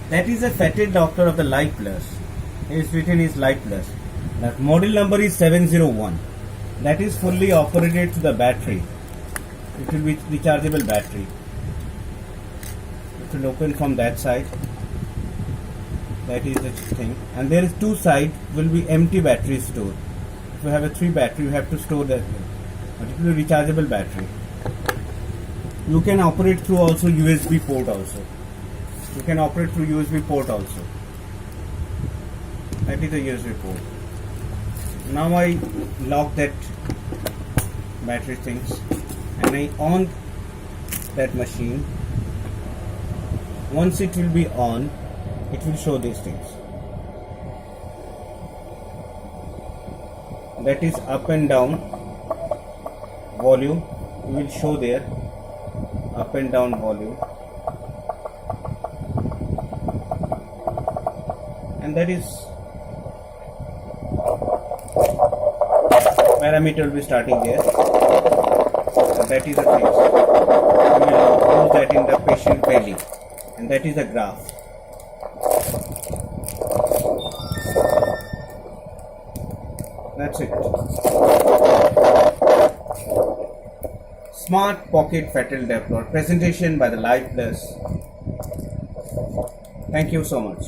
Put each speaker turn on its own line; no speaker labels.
That is a fetid doctor of the Life Plus. It is written is Life Plus. That model number is 701. That is fully operated to the battery. It will be rechargeable battery. It will open from that side. That is the thing. And there is two sides will be empty battery stored. If you have a 3 battery, you have to store that. But it will be rechargeable battery. You can operate through also USB port also. You can operate through USB port also. That is the USB port. Now I lock that battery things and I on that machine. Once it will be on, it will show these things. That is up and down volume. You will show there up and down volume. And that is parameter will be starting there. So that is the thing. We will use that in the patient belly, and that is the graph. That's it. Smart Pocket Fetal Developer presentation by the Life Plus. Thank you so much.